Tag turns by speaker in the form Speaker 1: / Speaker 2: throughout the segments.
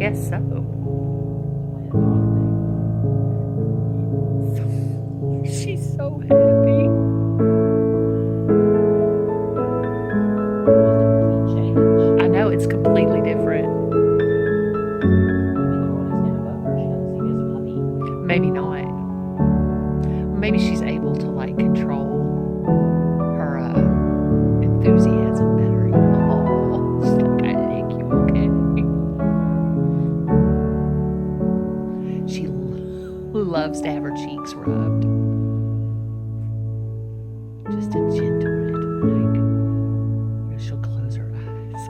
Speaker 1: guess so. She's so happy. I know, it's completely different. Maybe not. Maybe she's able to like control her enthusiasm better. Oh, she's like, I think you okay. She loves to have her cheeks rubbed. Just a gentle red, like she'll close her eyes.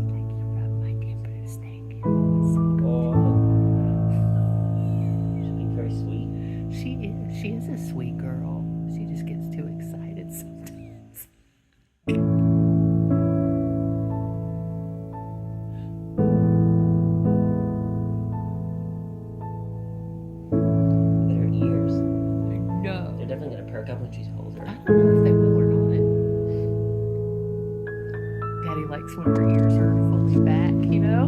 Speaker 1: Thank you, rub my dimples. Thank you.
Speaker 2: She's very sweet.
Speaker 1: She is. She is a sweet girl. She just gets too excited sometimes.
Speaker 2: Look at her ears.
Speaker 1: No.
Speaker 2: They're definitely gonna perk up when she's older.
Speaker 1: I don't know if they will or not. Daddy likes when her ears are fully back, you know?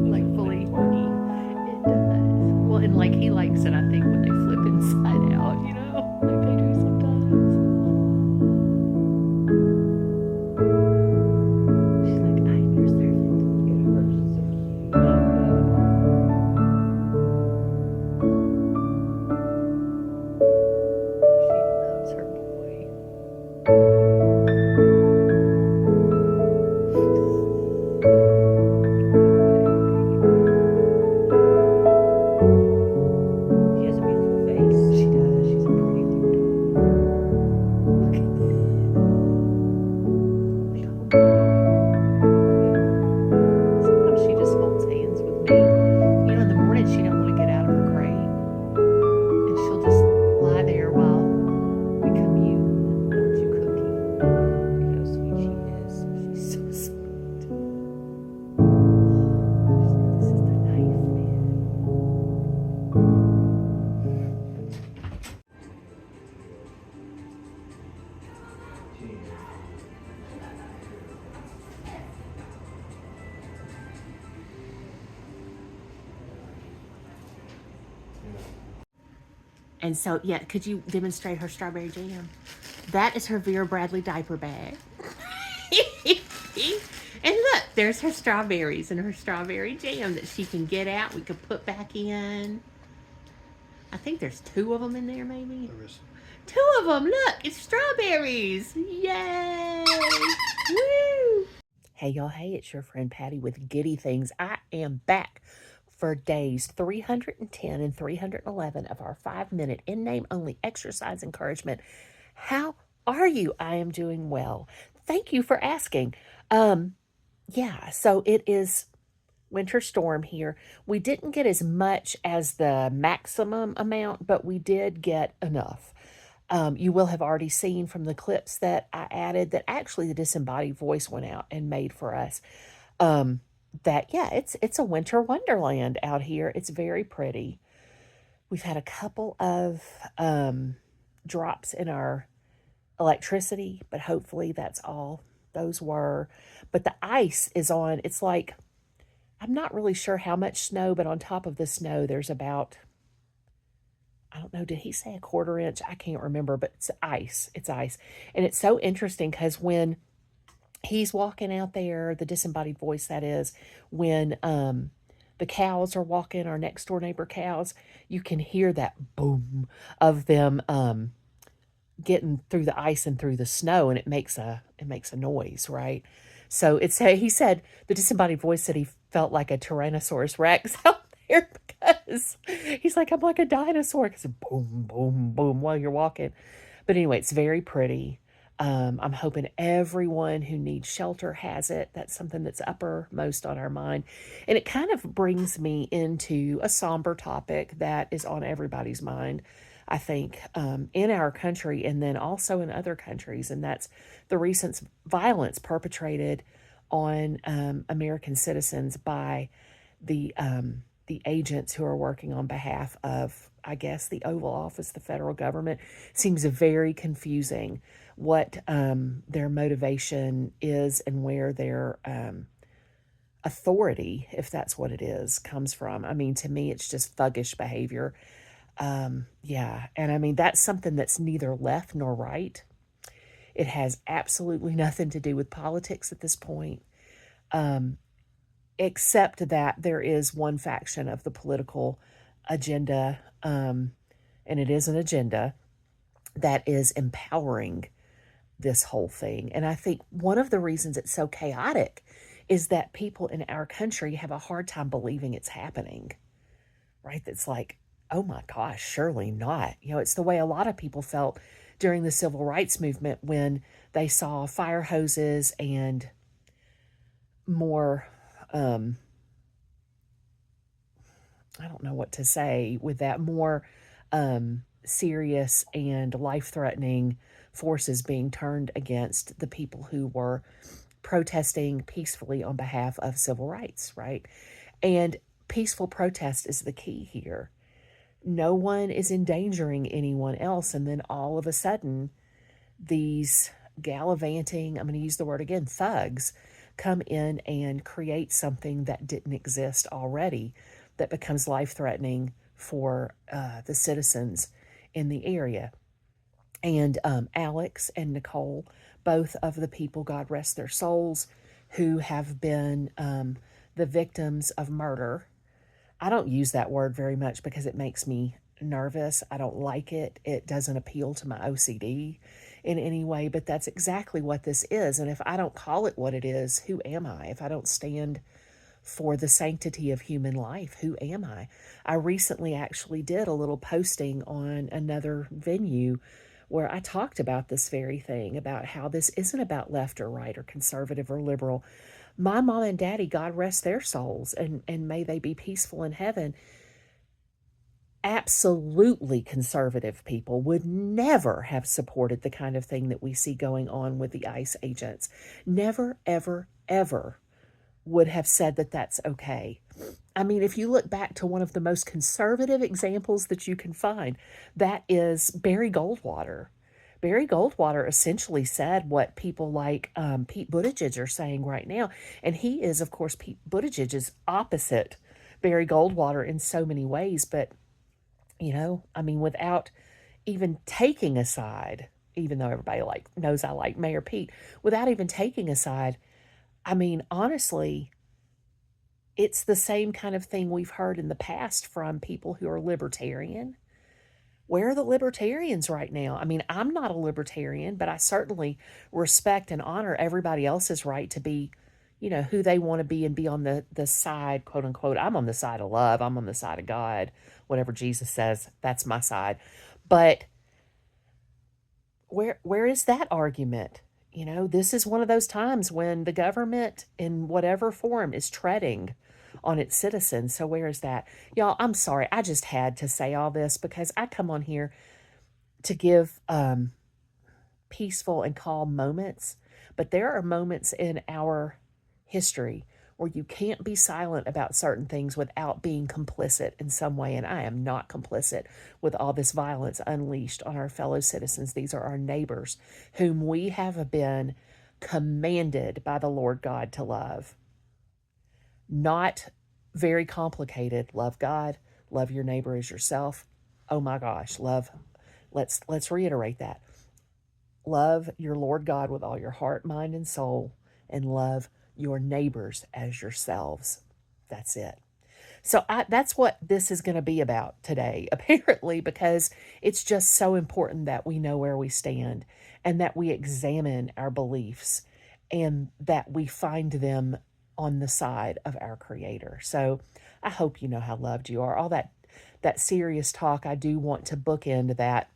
Speaker 1: Like fully. It does. Well, and like he likes it, I think, when they flip inside out, you know? Like they do sometimes. She's like, I'm your servant.
Speaker 2: Look at her, she's so cute.
Speaker 1: She loves her boy.
Speaker 2: She has a beautiful face.
Speaker 1: She does. She's a pretty little dog. Look at that. Sometimes she just holds hands with me. You know, in the morning she don't want to get out of her crate. And she'll just lie there while we commune and do cooking.
Speaker 2: Look how sweet she is.
Speaker 1: She's so sweet. She's like, this is the life, man. And so, yeah, could you demonstrate her strawberry jam? That is her Vera Bradley diaper bag. And look, there's her strawberries and her strawberry jam that she can get out. We could put back in. I think there's 2 of them in there, maybe.
Speaker 3: There is.
Speaker 1: 2 of them. Look, it's strawberries. Yay! Woo! Hey, y'all. Hey, it's your friend Patty with Giddy Things. I am back for days 310 and 311 of our 5-minute in-name only exercise encouragement. How are you? I am doing well. Thank you for asking. Yeah, so it is winter storm here. We didn't get as much as the maximum amount, but we did get enough. You will have already seen from the clips that I added that actually the disembodied voice went out and made for us. That yeah, it's a winter wonderland out here. It's very pretty. We've had a couple of drops in our electricity, but hopefully that's all those were. But the ice is on. It's like, I'm not really sure how much snow, but on top of the snow, there's about, I don't know, did he say a 1/4 inch? I can't remember, but it's ice. It's ice. And it's so interesting because when he's walking out there, the disembodied voice that is, when the cows are walking, our next door neighbor cows, you can hear that boom of them getting through the ice and through the snow, and it makes a noise, right? So he said, the disembodied voice said he felt like a Tyrannosaurus Rex out there because he's like, I'm like a dinosaur because boom, boom, boom while you're walking. But anyway, it's very pretty. I'm hoping everyone who needs shelter has it. That's something that's uppermost on our mind. And it kind of brings me into a somber topic that is on everybody's mind, I think, in our country and then also in other countries. And that's the recent violence perpetrated on American citizens by the the agents who are working on behalf of, I guess, the Oval Office, the federal government, seems very confusing what their motivation is and where their authority, if that's what it is, comes from. I mean, to me, it's just thuggish behavior. Yeah. And I mean, that's something that's neither left nor right. It has absolutely nothing to do with politics at this point, except that there is one faction of the political agenda, and it is an agenda that is empowering this whole thing. And I think one of the reasons it's so chaotic is that people in our country have a hard time believing it's happening, right? That's like, oh my gosh, surely not. You know, it's the way a lot of people felt during the civil rights movement when they saw fire hoses and more, I don't know what to say with that, more serious and life threatening forces being turned against the people who were protesting peacefully on behalf of civil rights, right? And peaceful protest is the key here. No one is endangering anyone else. And then all of a sudden, these gallivanting, I'm going to use the word again, thugs, come in and create something that didn't exist already that becomes life threatening for the citizens in the area. And Alex and Nicole, both of the people, God rest their souls, who have been the victims of murder. I don't use that word very much because it makes me nervous. I don't like it. It doesn't appeal to my OCD in any way, but that's exactly what this is. And if I don't call it what it is, who am I? If I don't stand for the sanctity of human life, who am I? I recently actually did a little posting on another venue where I talked about this very thing, about how this isn't about left or right or conservative or liberal. My mom and daddy, God rest their souls, and may they be peaceful in heaven, absolutely conservative people would never have supported the kind of thing that we see going on with the ICE agents. Never, ever, ever would have said that that's okay. I mean, if you look back to one of the most conservative examples that you can find, that is Barry Goldwater. Barry Goldwater essentially said what people like Pete Buttigieg are saying right now. And he is, of course, Pete Buttigieg's opposite Barry Goldwater in so many ways. But, you know, I mean, without even taking a side, even though everybody knows I like Mayor Pete, without even taking a side, I mean, honestly, it's the same kind of thing we've heard in the past from people who are libertarian. Where are the libertarians right now? I mean, I'm not a libertarian, but I certainly respect and honor everybody else's right to be, you know, who they want to be and be on the side, quote unquote. I'm on the side of love. I'm on the side of God. Whatever Jesus says, that's my side. But where is that argument? You know, this is one of those times when the government, in whatever form, is treading on its citizens. So where is that? Y'all, I'm sorry. I just had to say all this because I come on here to give peaceful and calm moments. But there are moments in our history where you can't be silent about certain things without being complicit in some way. And I am not complicit with all this violence unleashed on our fellow citizens. These are our neighbors whom we have been commanded by the Lord God to love. Not very complicated. Love God, love your neighbor as yourself. Oh my gosh, let's reiterate that. Love your Lord God with all your heart, mind, and soul, and love your neighbors as yourselves. That's it. So that's what this is going to be about today, apparently, because it's just so important that we know where we stand and that we examine our beliefs and that we find them on the side of our Creator. So I hope you know how loved you are. All that serious talk, I do want to bookend that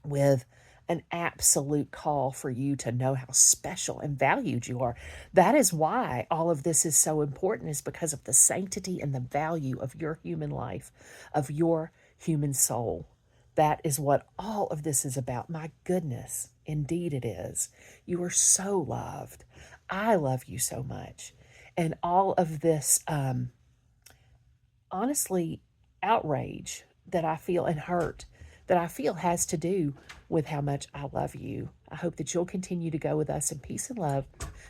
Speaker 1: with an absolute call for you to know how special and valued you are. That is why all of this is so important, is because of the sanctity and the value of your human life, of your human soul. That is what all of this is about. My goodness, indeed it is. You are so loved. I love you so much. And all of this honestly outrage that I feel and hurt that I feel has to do with how much I love you. I hope that you'll continue to go with us in peace and love,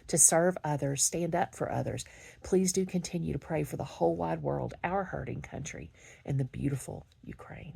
Speaker 1: to serve others, stand up for others. Please do continue to pray for the whole wide world, our hurting country, and the beautiful Ukraine.